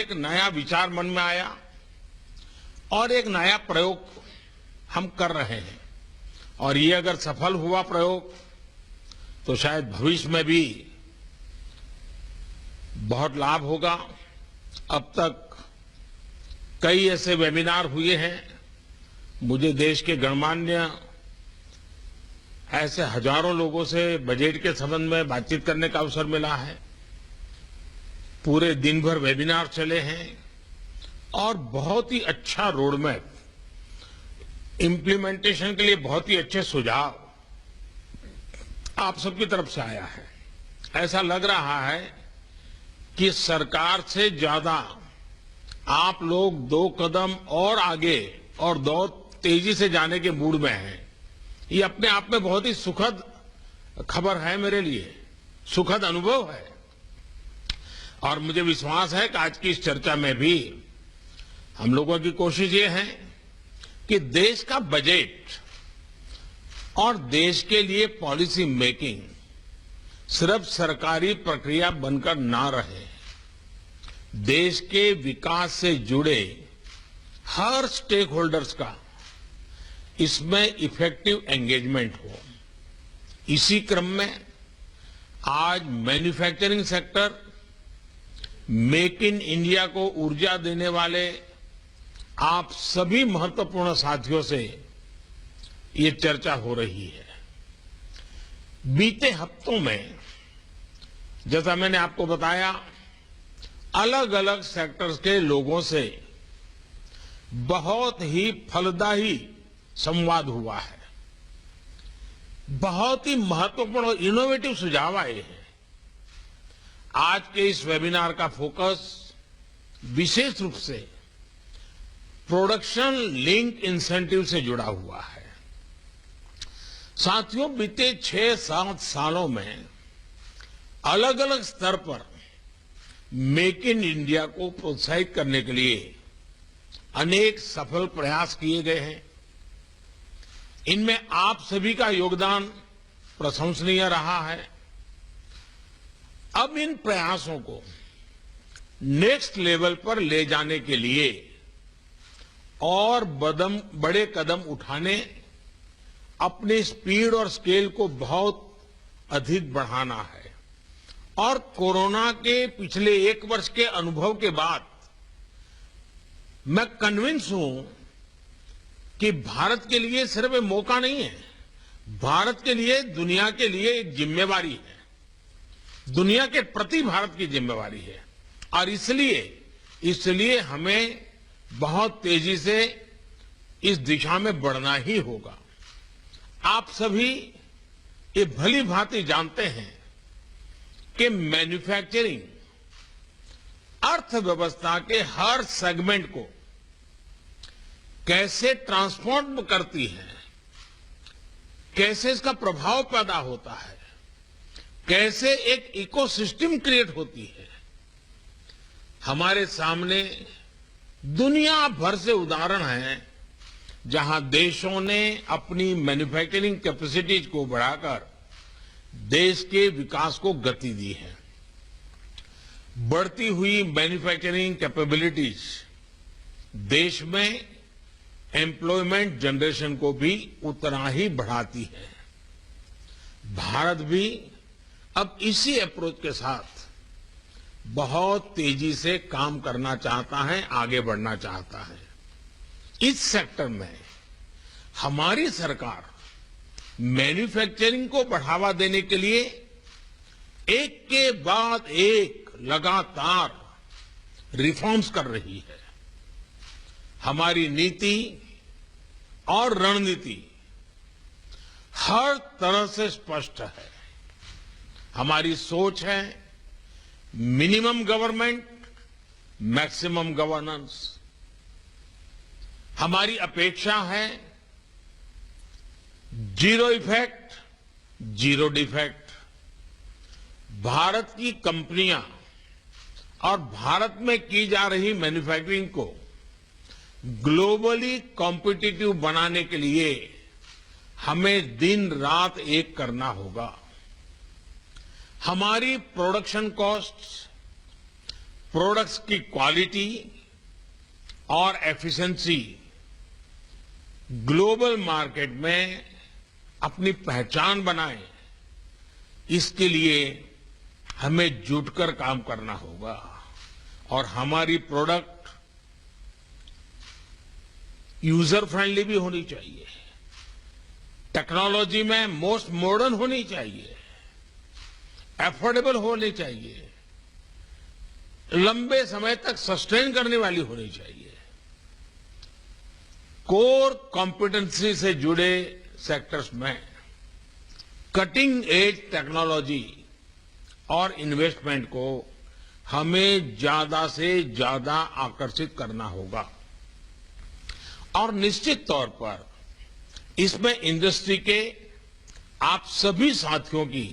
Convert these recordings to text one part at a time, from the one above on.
एक नया विचार मन में आया और एक नया प्रयोग हम कर रहे हैं और ये अगर सफल हुआ प्रयोग तो शायद भविष्य में भी बहुत लाभ होगा। अब तक कई ऐसे वेबिनार हुए हैं, मुझे देश के गणमान्य ऐसे हजारों लोगों से बजट के संबंध में बातचीत करने का अवसर मिला है। पूरे दिन भर वेबिनार चले हैं और बहुत ही अच्छा रोड मैप, इम्प्लीमेंटेशन के लिए बहुत ही अच्छे सुझाव आप सबकी तरफ से आया है। ऐसा लग रहा है कि सरकार से ज्यादा आप लोग 2 कदम और आगे और 2 तेजी से जाने के मूड में हैं। ये अपने आप में बहुत ही सुखद खबर है, मेरे लिए सुखद अनुभव है और मुझे विश्वास है कि आज की इस चर्चा में भी हम लोगों की कोशिश ये है कि देश का बजट और देश के लिए पॉलिसी मेकिंग सिर्फ सरकारी प्रक्रिया बनकर ना रहे, देश के विकास से जुड़े हर स्टेक होल्डर्स का इसमें इफेक्टिव एंगेजमेंट हो। इसी क्रम में आज manufacturing sector, make in India को ऊर्जा देने वाले आप सभी महत्वपूर्ण साथियों से ये चर्चा हो रही है। बीते हफ्तों में जैसा मैंने आपको बताया, अलग अलग सेक्टर्स के लोगों से बहुत ही फलदायी संवाद हुआ है। बहुत ही महत्वपूर्ण और इनोवेटिव सुझाव आए हैं। आज के इस वेबिनार का फोकस विशेष रूप से प्रोडक्शन लिंक इंसेंटिव से जुड़ा हुआ है। साथियों, बीते 6-7 सालों में अलग अलग स्तर पर मेक इन इंडिया को प्रोत्साहित करने के लिए अनेक सफल प्रयास किए गए हैं। इनमें आप सभी का योगदान प्रशंसनीय रहा है। अब इन प्रयासों को नेक्स्ट लेवल पर ले जाने के लिए और बड़े कदम उठाने, अपनी स्पीड और स्केल को बहुत अधिक बढ़ाना है और कोरोना के पिछले 1 वर्ष के अनुभव के बाद मैं कन्विंस हूं कि भारत के लिए सिर्फ एक मौका नहीं है, भारत के लिए, दुनिया के लिए एक जिम्मेवारी है। दुनिया के प्रति भारत की जिम्मेवारी है और इसलिए हमें बहुत तेजी से इस दिशा में बढ़ना ही होगा। आप सभी ये भली भांति जानते हैं कि मैन्युफैक्चरिंग अर्थव्यवस्था के हर सेगमेंट को कैसे ट्रांसफॉर्म करती है, कैसे इसका प्रभाव पैदा होता है, कैसे एक इकोसिस्टम क्रिएट होती है। हमारे सामने दुनिया भर से उदाहरण हैं जहां देशों ने अपनी मैन्युफैक्चरिंग कैपेसिटीज को बढ़ाकर देश के विकास को गति दी है। बढ़ती हुई मैन्युफैक्चरिंग कैपेबिलिटीज देश में एम्प्लॉयमेंट जनरेशन को भी उतना ही बढ़ाती है। भारत भी अब इसी अप्रोच के साथ बहुत तेजी से काम करना चाहता है, आगे बढ़ना चाहता है। इस सेक्टर में हमारी सरकार मैन्युफैक्चरिंग को बढ़ावा देने के लिए एक के बाद एक लगातार रिफॉर्म्स कर रही है। हमारी नीति और रणनीति हर तरह से स्पष्ट है। हमारी सोच है मिनिमम गवर्नमेंट, मैक्सिमम गवर्नेंस। हमारी अपेक्षा है zero effect, zero defect. Bharat की कंपनियां और भारत में की जा रही मैन्युफैक्चरिंग को ग्लोबली कॉम्पिटिटिव बनाने के लिए हमें दिन रात एक करना होगा। हमारी प्रोडक्शन कॉस्ट, प्रोडक्ट्स की क्वालिटी और एफिशिएंसी ग्लोबल मार्केट में अपनी पहचान बनाए, इसके लिए हमें जुटकर काम करना होगा और हमारी प्रोडक्ट यूजर फ्रेंडली भी होनी चाहिए, टेक्नोलॉजी में मोस्ट मॉडर्न होनी चाहिए, एफोर्डेबल होनी चाहिए, लंबे समय तक सस्टेन करने वाली होनी चाहिए। कोर कॉम्पिटेंसी से जुड़े सेक्टर्स में कटिंग एज टेक्नोलॉजी और इन्वेस्टमेंट को हमें ज्यादा से ज्यादा आकर्षित करना होगा और निश्चित तौर पर इसमें इंडस्ट्री के आप सभी साथियों की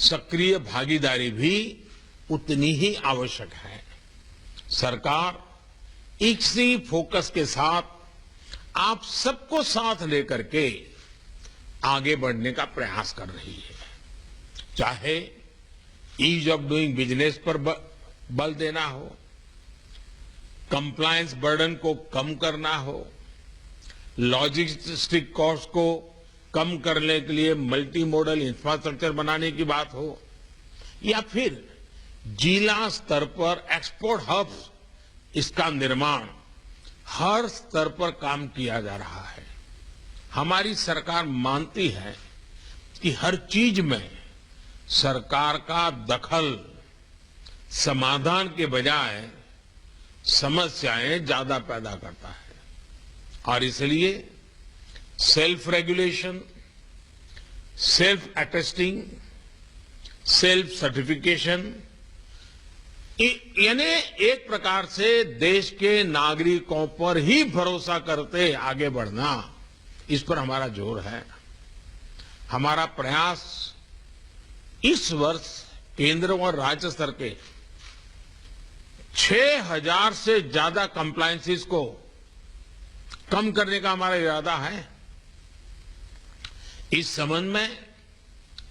सक्रिय भागीदारी भी उतनी ही आवश्यक है। सरकार इसी फोकस के साथ आप सबको साथ लेकर के आगे बढ़ने का प्रयास कर रही है, चाहे ईज ऑफ डूइंग बिजनेस पर बल देना हो, कंप्लायंस बर्डन को कम करना हो, लॉजिस्टिक कॉस्ट को कम करने के लिए मल्टी मॉडल इंफ्रास्ट्रक्चर बनाने की बात हो, या फिर जिला स्तर पर एक्सपोर्ट हब्स इसका निर्माण, हर स्तर पर काम किया जा रहा है। हमारी सरकार मानती है कि हर चीज में सरकार का दखल समाधान के बजाय समस्याएं ज्यादा पैदा करता है और इसलिए self regulation, self attesting, self certification, यानी एक प्रकार से देश के नागरिकों पर ही भरोसा करते आगे बढ़ना, इस पर हमारा जोर है। हमारा प्रयास इस वर्ष केंद्र और राज्य स्तर के 6,000 से ज्यादा कंप्लायंसेस को कम करने का हमारा इरादा है। इस संबंध में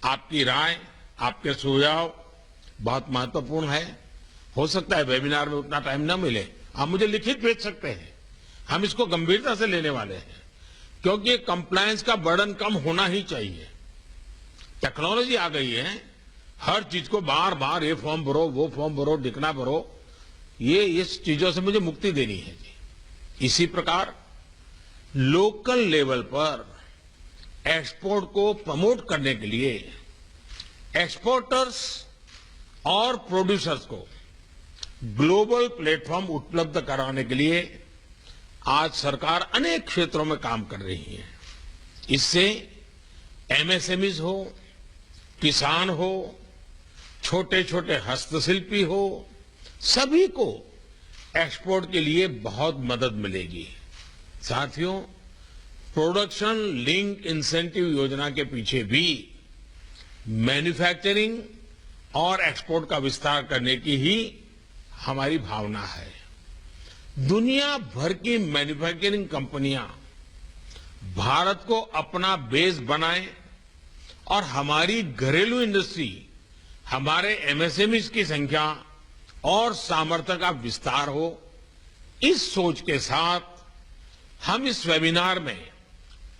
आपकी राय, आपके सुझाव बहुत महत्वपूर्ण है। हो सकता है वेबिनार में उतना टाइम न मिले, आप मुझे लिखित भेज सकते हैं, हम इसको गंभीरता से लेने वाले हैं, क्योंकि कंप्लायंस का बर्डन कम होना ही चाहिए। टेक्नोलॉजी आ गई है, हर चीज को बार बार ये फॉर्म भरो, वो फॉर्म भरो, दिखना भरो, ये इस चीजों से मुझे मुक्ति देनी है जी। इसी प्रकार लोकल लेवल पर एक्सपोर्ट को प्रमोट करने के लिए एक्सपोर्टर्स और प्रोड्यूसर्स को ग्लोबल प्लेटफॉर्म उपलब्ध कराने के लिए आज सरकार अनेक क्षेत्रों में काम कर रही है। इससे एमएसएमईज हो, किसान हो, छोटे छोटे हस्तशिल्पी हो, सभी को एक्सपोर्ट के लिए बहुत मदद मिलेगी। साथियों, प्रोडक्शन लिंक इंसेंटिव योजना के पीछे भी मैन्युफैक्चरिंग और एक्सपोर्ट का विस्तार करने की ही हमारी भावना है। दुनिया भर की मैन्युफैक्चरिंग कंपनियां भारत को अपना बेस बनाएं और हमारी घरेलू इंडस्ट्री, हमारे एमएसएमईज की संख्या और सामर्थ्य का विस्तार हो, इस सोच के साथ हम इस वेबिनार में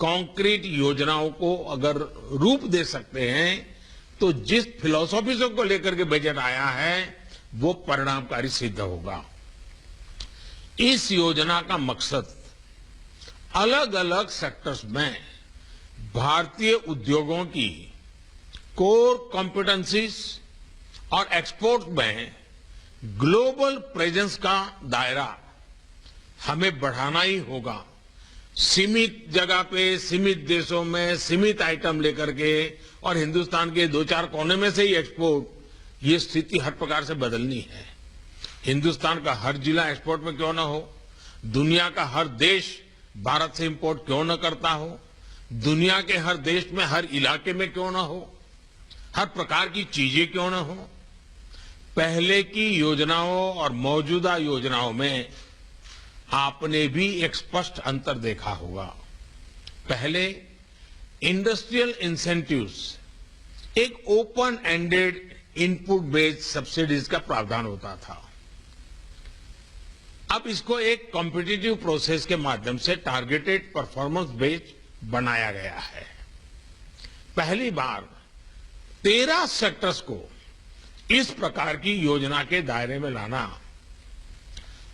कॉन्क्रीट योजनाओं को अगर रूप दे सकते हैं तो जिस फिलॉसफी को लेकर के बजट आया है वो परिणामकारी सिद्ध होगा। इस योजना का मकसद अलग अलग सेक्टर्स में भारतीय उद्योगों की कोर कॉम्पिटेंसीज और एक्सपोर्ट में ग्लोबल प्रेजेंस का दायरा हमें बढ़ाना ही होगा। सीमित जगह पे, सीमित देशों में, सीमित आइटम लेकर के और हिंदुस्तान के 2-4 कोने में से ही एक्सपोर्ट, ये स्थिति हर प्रकार से बदलनी है। हिंदुस्तान का हर जिला एक्सपोर्ट में क्यों ना हो, दुनिया का हर देश भारत से इंपोर्ट क्यों न करता हो, दुनिया के हर देश में, हर इलाके में क्यों ना हो, हर प्रकार की चीजें क्यों ना हो। पहले की योजनाओं और मौजूदा योजनाओं में आपने भी एक स्पष्ट अंतर देखा होगा। पहले इंडस्ट्रियल इंसेंटिव्स एक open ended input based subsidies का प्रावधान होता था। अब इसको एक कॉम्पिटिटिव प्रोसेस के माध्यम से टारगेटेड परफॉर्मेंस बेस्ड बनाया गया है। पहली बार 13 सेक्टर्स को इस प्रकार की योजना के दायरे में लाना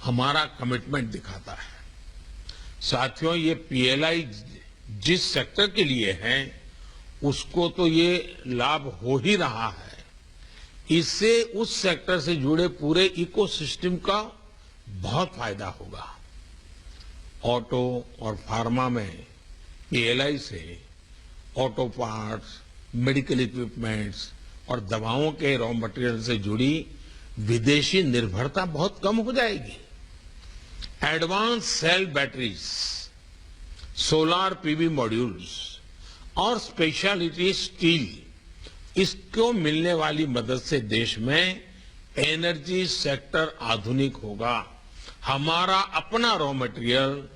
हमारा कमिटमेंट दिखाता है। साथियों, ये पीएलआई जिस सेक्टर के लिए है उसको तो ये लाभ हो ही रहा है, इससे उस सेक्टर से जुड़े पूरे इकोसिस्टम का बहुत फायदा होगा। ऑटो और फार्मा में पीएलआई से ऑटो पार्ट्स, मेडिकल इक्विपमेंट्स और दवाओं के रॉ मटेरियल से जुड़ी विदेशी निर्भरता बहुत कम हो जाएगी। Advance cell batteries, solar PV modules और स्पेशलिटी स्टील, इसको मिलने वाली मदद से देश में एनर्जी सेक्टर आधुनिक होगा। हमारा अपना रॉ मटेरियल,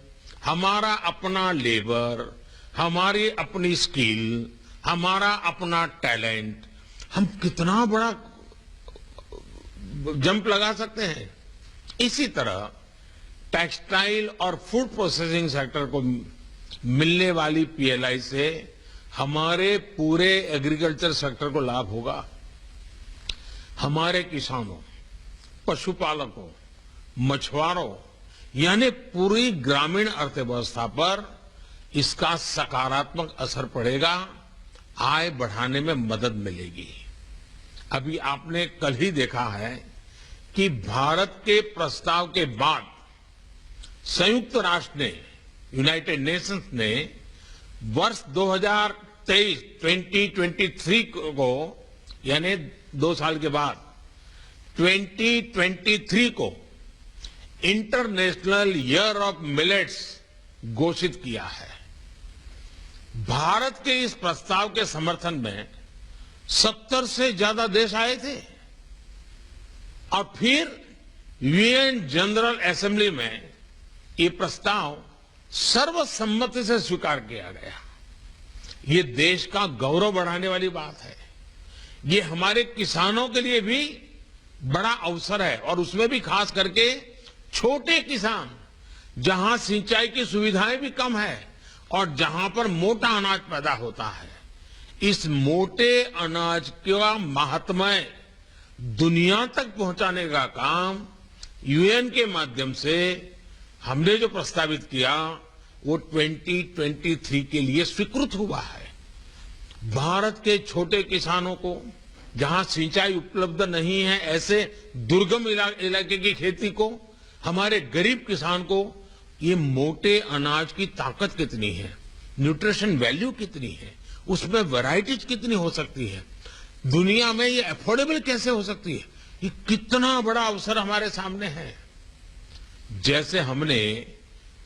हमारा अपना लेबर, हमारी अपनी स्किल, हमारा अपना टैलेंट, हम कितना बड़ा जंप लगा सकते हैं। इसी तरह टेक्सटाइल और फूड प्रोसेसिंग सेक्टर को मिलने वाली पीएलआई से हमारे पूरे एग्रीकल्चर सेक्टर को लाभ होगा। हमारे किसानों, पशुपालकों, मछुआरों यानी पूरी ग्रामीण अर्थव्यवस्था पर इसका सकारात्मक असर पड़ेगा, आय बढ़ाने में मदद मिलेगी। अभी आपने कल ही देखा है कि भारत के प्रस्ताव के बाद संयुक्त राष्ट्र ने, यूनाइटेड नेशंस ने वर्ष 2023 को यानी 2 साल के बाद 2023 को इंटरनेशनल ईयर ऑफ मिलेट्स घोषित किया है। भारत के इस प्रस्ताव के समर्थन में 70 से ज्यादा देश आए थे और फिर यूएन जनरल असेंबली में ये प्रस्ताव सर्वसम्मति से स्वीकार किया गया। ये देश का गौरव बढ़ाने वाली बात है। ये हमारे किसानों के लिए भी बड़ा अवसर है और उसमें भी खास करके छोटे किसान, जहां सिंचाई की सुविधाएं भी कम है और जहां पर मोटा अनाज पैदा होता है। इस मोटे अनाज का महात्म्य दुनिया तक पहुंचाने का काम यूएन के माध्यम से हमने जो प्रस्तावित किया वो 2023 के लिए स्वीकृत हुआ है। भारत के छोटे किसानों को, जहां सिंचाई उपलब्ध नहीं है, ऐसे दुर्गम इलाके की खेती को, हमारे गरीब किसान को ये मोटे अनाज की ताकत कितनी है, न्यूट्रिशन वैल्यू कितनी है, उसमें वैरायटीज कितनी हो सकती है, दुनिया में ये अफोर्डेबल कैसे हो सकती है, ये कितना बड़ा अवसर हमारे सामने है। जैसे हमने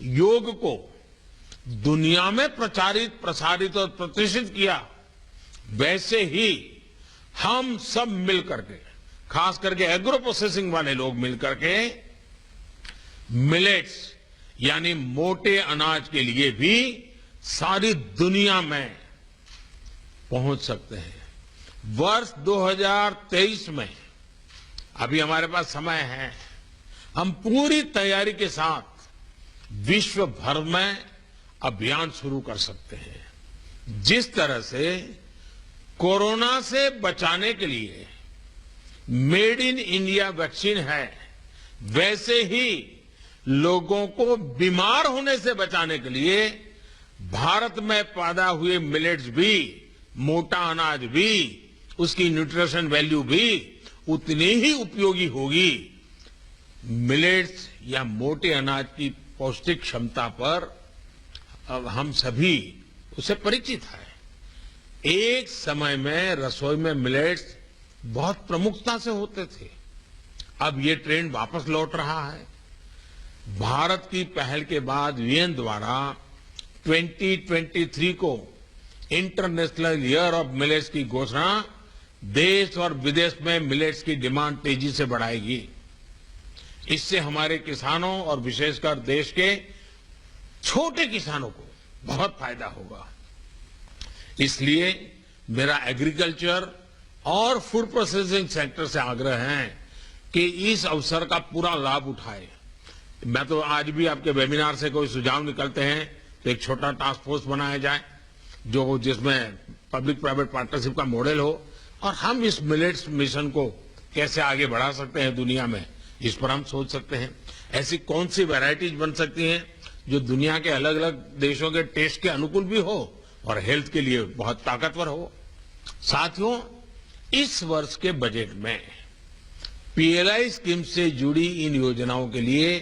योग को दुनिया में प्रसारित और प्रतिष्ठित किया, वैसे ही हम सब मिलकर के, खास करके एग्रो प्रोसेसिंग वाले लोग मिलकर के मिलेट्स यानी मोटे अनाज के लिए भी सारी दुनिया में पहुंच सकते हैं। वर्ष 2023 में अभी हमारे पास समय है, हम पूरी तैयारी के साथ विश्व भर में अभियान शुरू कर सकते हैं। जिस तरह से कोरोना से बचाने के लिए मेड इन इंडिया वैक्सीन है, वैसे ही लोगों को बीमार होने से बचाने के लिए भारत में पैदा हुए मिलेट्स भी, मोटा अनाज भी, उसकी न्यूट्रिशन वैल्यू भी उतनी ही उपयोगी होगी। मिलेट्स या मोटे अनाज की पौष्टिक क्षमता पर अब हम सभी उससे परिचित हैं। एक समय में रसोई में मिलेट्स बहुत प्रमुखता से होते थे, अब ये ट्रेंड वापस लौट रहा है। भारत की पहल के बाद यूएन द्वारा 2023 को इंटरनेशनल ईयर ऑफ मिलेट्स की घोषणा देश और विदेश में मिलेट्स की डिमांड तेजी से बढ़ाएगी। इससे हमारे किसानों और विशेषकर देश के छोटे किसानों को बहुत फायदा होगा। इसलिए मेरा एग्रीकल्चर और फूड प्रोसेसिंग सेक्टर से आग्रह है कि इस अवसर का पूरा लाभ उठाए। मैं तो आज भी आपके वेबिनार से कोई सुझाव निकलते हैं तो एक छोटा टास्क फोर्स बनाया जाए जो जिसमें पब्लिक प्राइवेट पार्टनरशिप का मॉडल हो और हम इस मिलेट्स मिशन को कैसे आगे बढ़ा सकते हैं दुनिया में, इस पर हम सोच सकते हैं। ऐसी कौन सी वैरायटीज बन सकती हैं जो दुनिया के अलग अलग देशों के टेस्ट के अनुकूल भी हो और हेल्थ के लिए बहुत ताकतवर हो। साथियों, इस वर्ष के बजट में पीएलआई स्कीम से जुड़ी इन योजनाओं के लिए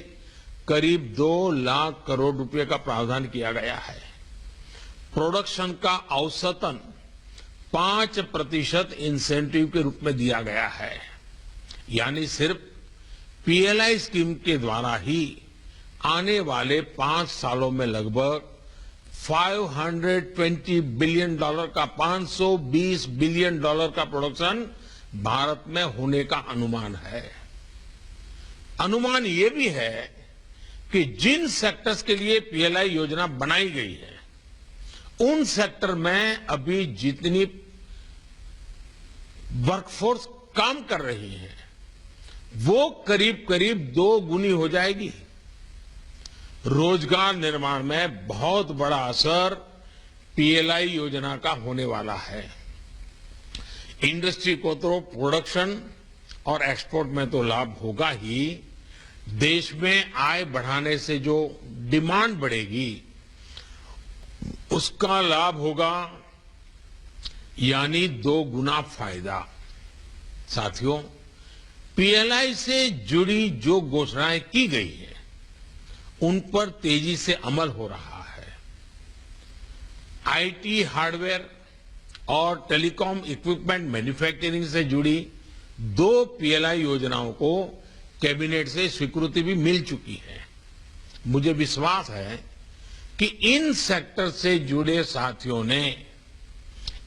करीब 2 लाख करोड़ रुपए का प्रावधान किया गया है। प्रोडक्शन का औसतन 5% इंसेंटिव के रूप में दिया गया है, यानी सिर्फ पीएलआई स्कीम के द्वारा ही आने वाले 5 सालों में लगभग $520 बिलियन का 520 बिलियन डॉलर का प्रोडक्शन भारत में होने का अनुमान है। अनुमान ये भी है कि जिन सेक्टर्स के लिए पीएलआई योजना बनाई गई है उन सेक्टर में अभी जितनी वर्कफोर्स काम कर रही है वो करीब करीब 2 गुनी हो जाएगी। रोजगार निर्माण में बहुत बड़ा असर पीएलआई योजना का होने वाला है। इंडस्ट्री को तो प्रोडक्शन और एक्सपोर्ट में तो लाभ होगा ही, देश में आय बढ़ाने से जो डिमांड बढ़ेगी उसका लाभ होगा, यानी 2 गुना फायदा। साथियों, पीएलआई से जुड़ी जो घोषणाएं की गई है उन पर तेजी से अमल हो रहा है। आईटी हार्डवेयर और टेलीकॉम इक्विपमेंट मैन्युफैक्चरिंग से जुड़ी 2 पीएलआई योजनाओं को कैबिनेट से स्वीकृति भी मिल चुकी है। मुझे विश्वास है कि इन सेक्टर से जुड़े साथियों ने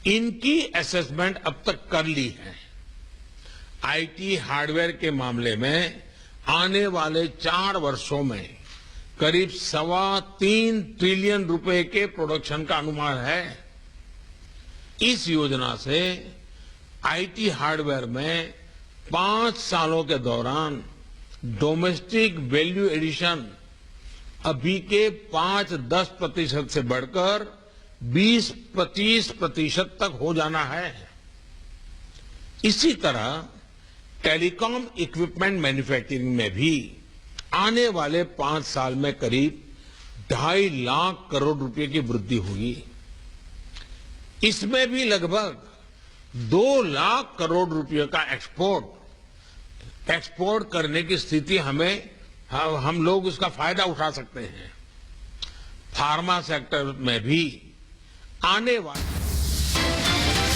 इनकी असेसमेंट अब तक कर ली है। आईटी हार्डवेयर के मामले में आने वाले 4 वर्षों में करीब 3.25 ट्रिलियन रुपए के प्रोडक्शन का अनुमान है। इस योजना से आईटी हार्डवेयर में 5 सालों के दौरान डोमेस्टिक वैल्यू एडिशन अभी के 5-10% से बढ़कर 20-25% तक हो जाना है। इसी तरह टेलीकॉम इक्विपमेंट मैन्युफैक्चरिंग में भी आने वाले 5 साल में करीब 2.5 लाख करोड़ रुपए की वृद्धि होगी। इसमें भी लगभग 2 लाख करोड़ रुपए का एक्सपोर्ट करने की स्थिति हम लोग उसका फायदा उठा सकते हैं। फार्मा सेक्टर में भी आने वाले